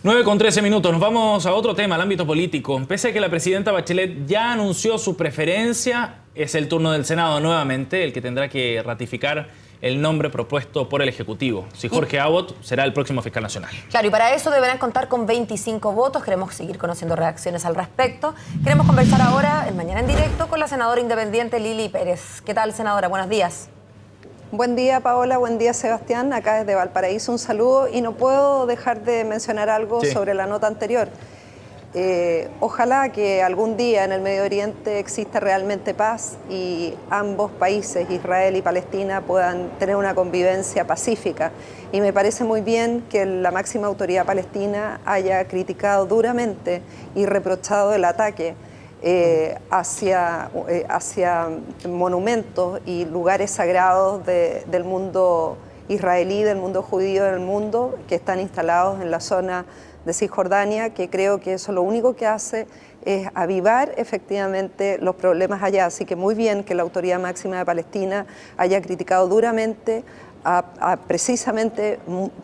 9:13. Nos vamos a otro tema, al ámbito político. Pese a que la presidenta Bachelet ya anunció su preferencia, es el turno del Senado nuevamente el que tendrá que ratificar el nombre propuesto por el Ejecutivo. Si Jorge Abbott será el próximo fiscal nacional. Claro, y para eso deberán contar con 25 votos. Queremos seguir conociendo reacciones al respecto. Queremos conversar ahora, en Mañana en Directo, con la senadora independiente Lili Pérez. ¿Qué tal, senadora? Buenos días. Buen día, Paola. Buen día, Sebastián. Acá desde Valparaíso un saludo y no puedo dejar de mencionar algo sobre la nota anterior. Ojalá que algún día en el Medio Oriente exista realmente paz y ambos países, Israel y Palestina, puedan tener una convivencia pacífica. Y me parece muy bien que la máxima autoridad palestina haya criticado duramente y reprochado el ataque hacia monumentos y lugares sagrados del mundo israelí, del mundo judío del mundo, que están instalados en la zona de Cisjordania, que creo que eso lo único que hace es avivar efectivamente los problemas allá. Así que muy bien que la autoridad máxima de Palestina haya criticado duramente a precisamente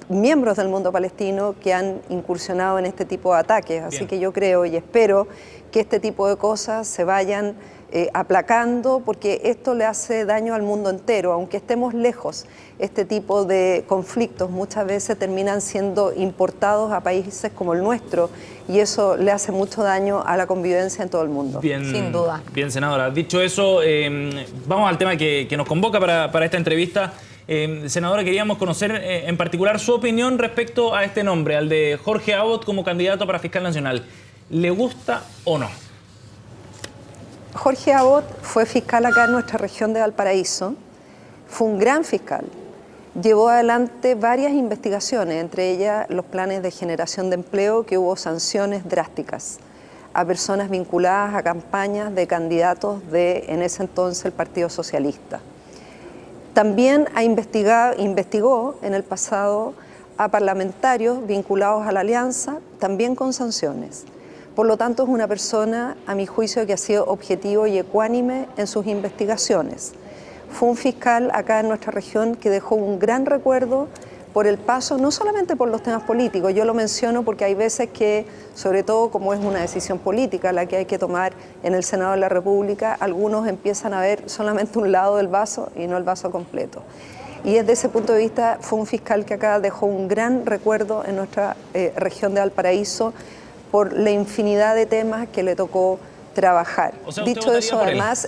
miembros del mundo palestino que han incursionado en este tipo de ataques. Así que yo creo y espero que este tipo de cosas se vayan aplacando, porque esto le hace daño al mundo entero. Aunque estemos lejos, este tipo de conflictos muchas veces terminan siendo importados a países como el nuestro, y eso le hace mucho daño a la convivencia en todo el mundo. Bien, sin duda. Bien, senadora. Dicho eso, vamos al tema que nos convoca para esta entrevista. Senadora, queríamos conocer en particular su opinión respecto a este nombre, al de Jorge Abbott como candidato para fiscal nacional. ¿Le gusta o no? Jorge Abbott fue fiscal acá en nuestra región de Valparaíso. Fue un gran fiscal. Llevó adelante varias investigaciones, entre ellas los planes de generación de empleo, que hubo sanciones drásticas a personas vinculadas a campañas de candidatos de, en ese entonces, el Partido Socialista. También investigó en el pasado a parlamentarios vinculados a la alianza, también con sanciones. Por lo tanto, es una persona, a mi juicio, que ha sido objetivo y ecuánime en sus investigaciones. Fue un fiscal acá en nuestra región que dejó un gran recuerdo por el paso, no solamente por los temas políticos. Yo lo menciono porque hay veces que, sobre todo como es una decisión política la que hay que tomar en el Senado de la República, algunos empiezan a ver solamente un lado del vaso y no el vaso completo. Y desde ese punto de vista fue un fiscal que acá dejó un gran recuerdo en nuestra región de Valparaíso por la infinidad de temas que le tocó trabajar. O sea, dicho eso, además,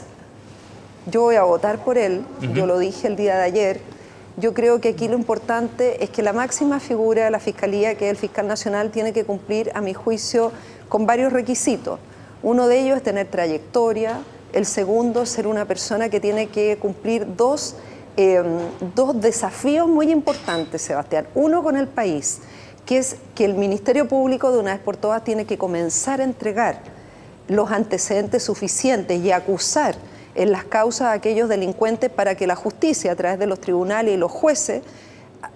yo voy a votar por él, yo lo dije el día de ayer. Yo creo que aquí lo importante es que la máxima figura de la Fiscalía, que es el fiscal nacional, tiene que cumplir, a mi juicio, con varios requisitos. Uno de ellos es tener trayectoria, el segundo, ser una persona que tiene que cumplir dos desafíos muy importantes, Sebastián. Uno con el país, que es que el Ministerio Público de una vez por todas tiene que comenzar a entregar los antecedentes suficientes y acusar en las causas a aquellos delincuentes para que la justicia, a través de los tribunales y los jueces,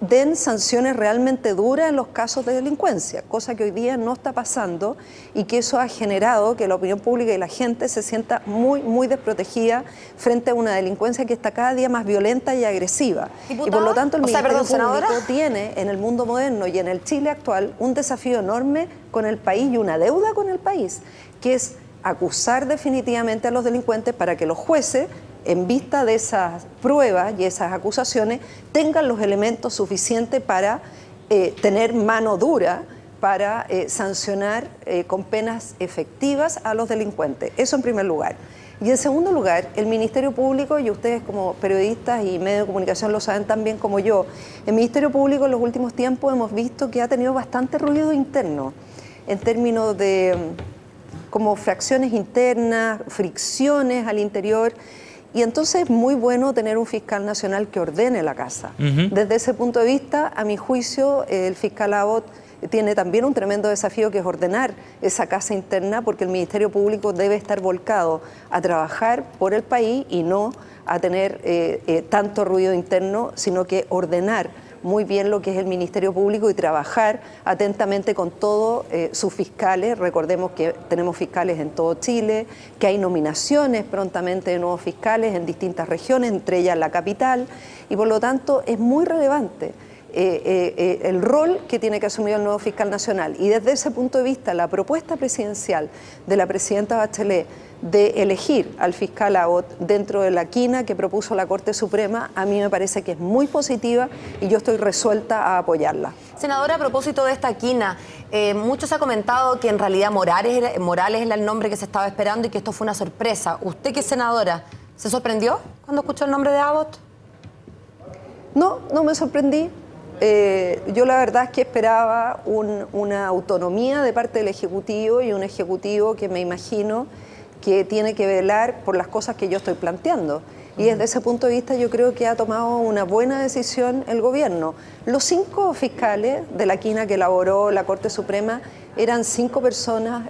den sanciones realmente duras en los casos de delincuencia, cosa que hoy día no está pasando, y que eso ha generado que la opinión pública y la gente se sienta muy desprotegida frente a una delincuencia que está cada día más violenta y agresiva. ¿Diputada? Y por lo tanto el Ministerio Público ¿Senadora? tiene en el mundo moderno y en el Chile actual un desafío enorme con el país y una deuda con el país, que es acusar definitivamente a los delincuentes para que los jueces, en vista de esas pruebas y esas acusaciones, tengan los elementos suficientes para tener mano dura para sancionar con penas efectivas a los delincuentes. Eso en primer lugar. Y en segundo lugar, el Ministerio Público, y ustedes como periodistas y medios de comunicación lo saben tan bien como yo, el Ministerio Público en los últimos tiempos hemos visto que ha tenido bastante ruido interno en términos de como fracciones internas, fricciones al interior, y entonces es muy bueno tener un fiscal nacional que ordene la casa. Desde ese punto de vista, a mi juicio, el fiscal Abbott tiene también un tremendo desafío, que es ordenar esa casa interna, porque el Ministerio Público debe estar volcado a trabajar por el país y no a tener tanto ruido interno, sino que ordenar muy bien lo que es el Ministerio Público y trabajar atentamente con todos sus fiscales. Recordemos que tenemos fiscales en todo Chile, que hay nominaciones prontamente de nuevos fiscales en distintas regiones, entre ellas la capital, y por lo tanto es muy relevante el rol que tiene que asumir el nuevo fiscal nacional. Y desde ese punto de vista, la propuesta presidencial de la presidenta Bachelet de elegir al fiscal Abbott dentro de la quina que propuso la Corte Suprema, a mí me parece que es muy positiva y yo estoy resuelta a apoyarla. Senadora, a propósito de esta quina, mucho se ha comentado que en realidad Morales era el nombre que se estaba esperando y que esto fue una sorpresa. ¿Usted, que es senadora, se sorprendió cuando escuchó el nombre de Abbott? No, no me sorprendí. Yo la verdad es que esperaba una autonomía de parte del Ejecutivo y un Ejecutivo que me imagino que tiene que velar por las cosas que yo estoy planteando. Y desde ese punto de vista yo creo que ha tomado una buena decisión el gobierno. Los 5 fiscales de la quina que elaboró la Corte Suprema eran 5 personas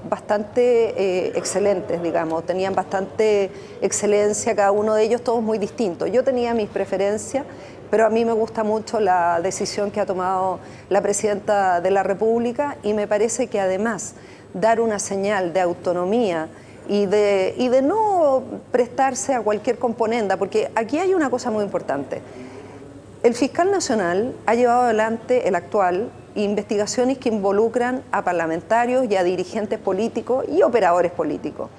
bastante excelentes, digamos, tenían bastante excelencia, cada uno de ellos, todos muy distintos. Yo tenía mis preferencias, pero a mí me gusta mucho la decisión que ha tomado la Presidenta de la República y me parece que además dar una señal de autonomía y de no prestarse a cualquier componenda, porque aquí hay una cosa muy importante. El fiscal nacional ha llevado adelante, el actual, investigaciones que involucran a parlamentarios y a dirigentes políticos y operadores políticos.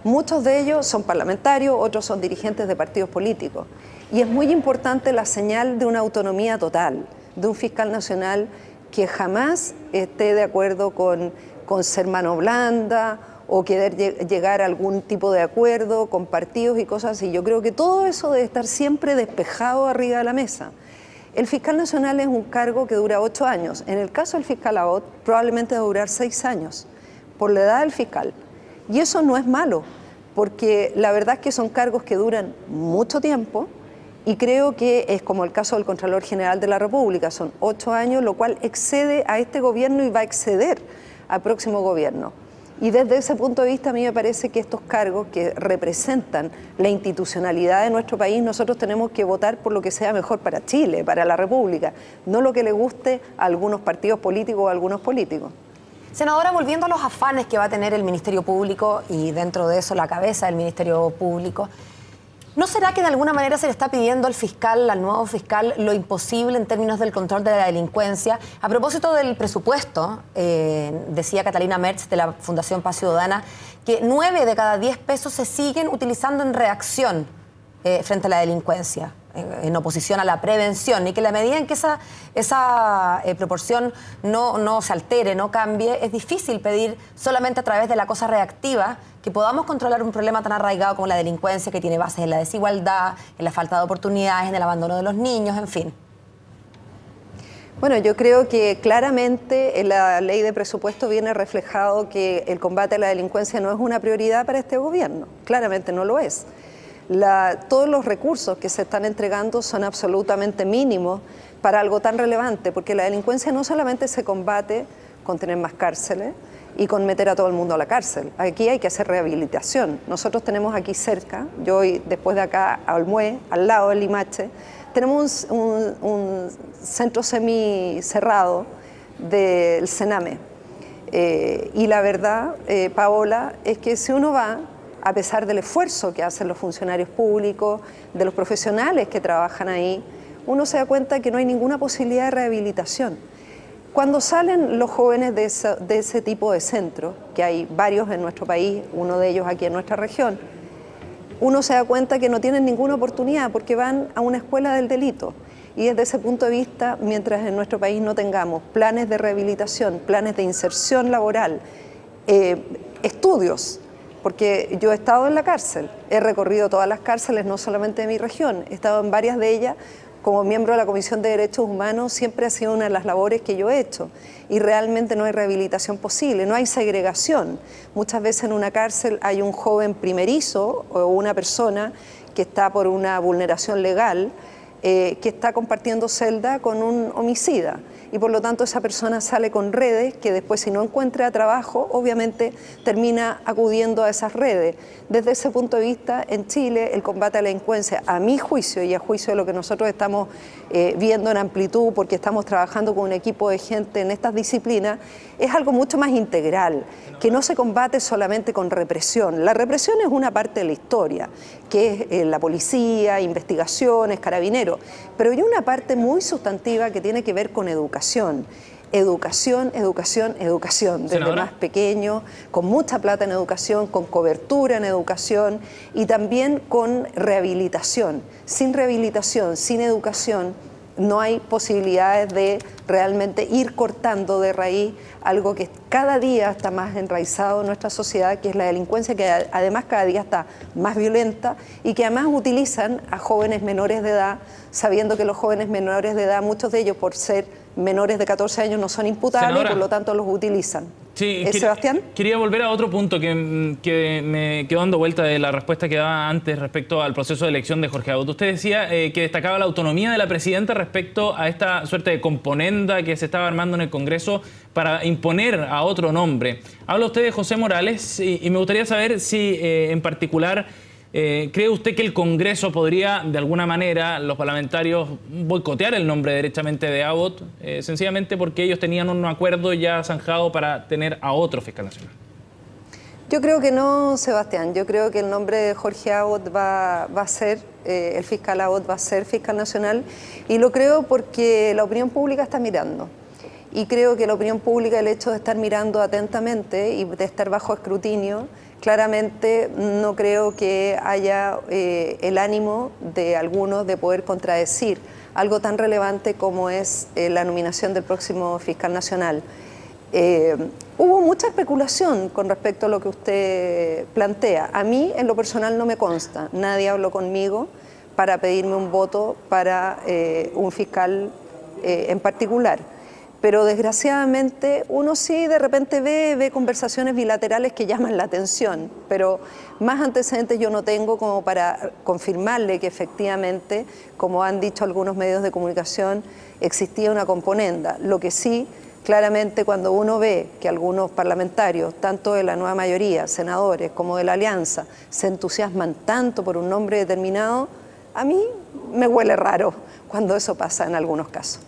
Muchos de ellos son parlamentarios, otros son dirigentes de partidos políticos. Y es muy importante la señal de una autonomía total, de un fiscal nacional que jamás esté de acuerdo con ser mano blanda o querer llegar a algún tipo de acuerdo con partidos y cosas así. Yo creo que todo eso debe estar siempre despejado arriba de la mesa. El fiscal nacional es un cargo que dura 8 años. En el caso del fiscal Abbott, probablemente va a durar 6 años, por la edad del fiscal. Y eso no es malo, porque la verdad es que son cargos que duran mucho tiempo y creo que es como el caso del Contralor General de la República, son 8 años, lo cual excede a este gobierno y va a exceder al próximo gobierno. Y desde ese punto de vista a mí me parece que estos cargos que representan la institucionalidad de nuestro país, nosotros tenemos que votar por lo que sea mejor para Chile, para la República, no lo que le guste a algunos partidos políticos o a algunos políticos. Senadora, volviendo a los afanes que va a tener el Ministerio Público y dentro de eso la cabeza del Ministerio Público, ¿no será que de alguna manera se le está pidiendo al fiscal, al nuevo fiscal, lo imposible en términos del control de la delincuencia? A propósito del presupuesto, decía Catalina Merz de la Fundación Paz Ciudadana que 9 de cada 10 pesos se siguen utilizando en reacción frente a la delincuencia, en oposición a la prevención, y que en la medida en que esa proporción no se altere, no cambie, es difícil pedir solamente a través de la cosa reactiva que podamos controlar un problema tan arraigado como la delincuencia, que tiene bases en la desigualdad, en la falta de oportunidades, en el abandono de los niños, en fin. Bueno, yo creo que claramente en la ley de presupuesto viene reflejado que el combate a la delincuencia no es una prioridad para este gobierno, claramente no lo es. Todos los recursos que se están entregando son absolutamente mínimos para algo tan relevante, porque la delincuencia no solamente se combate con tener más cárceles y con meter a todo el mundo a la cárcel. Aquí hay que hacer rehabilitación. Nosotros tenemos aquí cerca, yo después de acá a Olmué, al lado del Limache, tenemos un centro semicerrado del Sename. Y la verdad, Paola, es que si uno va, a pesar del esfuerzo que hacen los funcionarios públicos, de los profesionales que trabajan ahí, uno se da cuenta que no hay ninguna posibilidad de rehabilitación. Cuando salen los jóvenes de ese tipo de centros, que hay varios en nuestro país, uno de ellos aquí en nuestra región, uno se da cuenta que no tienen ninguna oportunidad porque van a una escuela del delito. Y desde ese punto de vista, mientras en nuestro país no tengamos planes de rehabilitación, planes de inserción laboral, estudios, porque yo he estado en la cárcel, he recorrido todas las cárceles, no solamente de mi región, he estado en varias de ellas. Como miembro de la Comisión de Derechos Humanos siempre ha sido una de las labores que yo he hecho y realmente no hay rehabilitación posible, no hay segregación. Muchas veces en una cárcel hay un joven primerizo o una persona que está por una vulneración legal que está compartiendo celda con un homicida. y por lo tanto esa persona sale con redes que después, si no encuentra trabajo, obviamente termina acudiendo a esas redes. Desde ese punto de vista, en Chile el combate a la delincuencia, a mi juicio y a juicio de lo que nosotros estamos viendo en amplitud, porque estamos trabajando con un equipo de gente en estas disciplinas, es algo mucho más integral, que no se combate solamente con represión. La represión es una parte de la historia, que es la policía, investigaciones, carabineros, pero hay una parte muy sustantiva que tiene que ver con educación. Educación, educación, educación, desde más pequeño, con mucha plata en educación, con cobertura en educación y también con rehabilitación. Sin rehabilitación, sin educación, no hay posibilidades de realmente ir cortando de raíz algo que cada día está más enraizado en nuestra sociedad, que es la delincuencia, que además cada día está más violenta y que además utilizan a jóvenes menores de edad, sabiendo que los jóvenes menores de edad, muchos de ellos por ser menores de 14 años no son imputables, senadora, y por lo tanto los utilizan. Sí, Sebastián. Quería volver a otro punto que me quedó dando vuelta de la respuesta que daba antes respecto al proceso de elección de Jorge Abot. Usted decía que destacaba la autonomía de la presidenta respecto a esta suerte de componenda que se estaba armando en el Congreso para imponer a otro nombre. Habla usted de José Morales y me gustaría saber si en particular ¿cree usted que el Congreso podría, de alguna manera, los parlamentarios, boicotear el nombre derechamente de Abot, sencillamente porque ellos tenían un acuerdo ya zanjado para tener a otro fiscal nacional? Yo creo que no, Sebastián. Yo creo que el nombre de Jorge Abot va a ser, el fiscal Abot va a ser fiscal nacional, y lo creo porque la opinión pública está mirando. Y creo que la opinión pública, el hecho de estar mirando atentamente y de estar bajo escrutinio, claramente no creo que haya el ánimo de algunos de poder contradecir algo tan relevante como es la nominación del próximo fiscal nacional. Hubo mucha especulación con respecto a lo que usted plantea. A mí, en lo personal, no me consta. Nadie habló conmigo para pedirme un voto para un fiscal en particular. Pero desgraciadamente uno sí de repente ve conversaciones bilaterales que llaman la atención, pero más antecedentes yo no tengo como para confirmarle que efectivamente, como han dicho algunos medios de comunicación, existía una componenda. Lo que sí, claramente, cuando uno ve que algunos parlamentarios, tanto de la nueva mayoría, senadores, como de la Alianza, se entusiasman tanto por un nombre determinado, a mí me huele raro cuando eso pasa en algunos casos.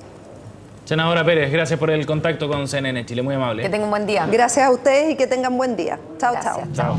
Senadora Pérez, gracias por el contacto con CNN Chile, muy amable. Que tengan un buen día. Gracias a ustedes y que tengan buen día. Chao, chao. Chao.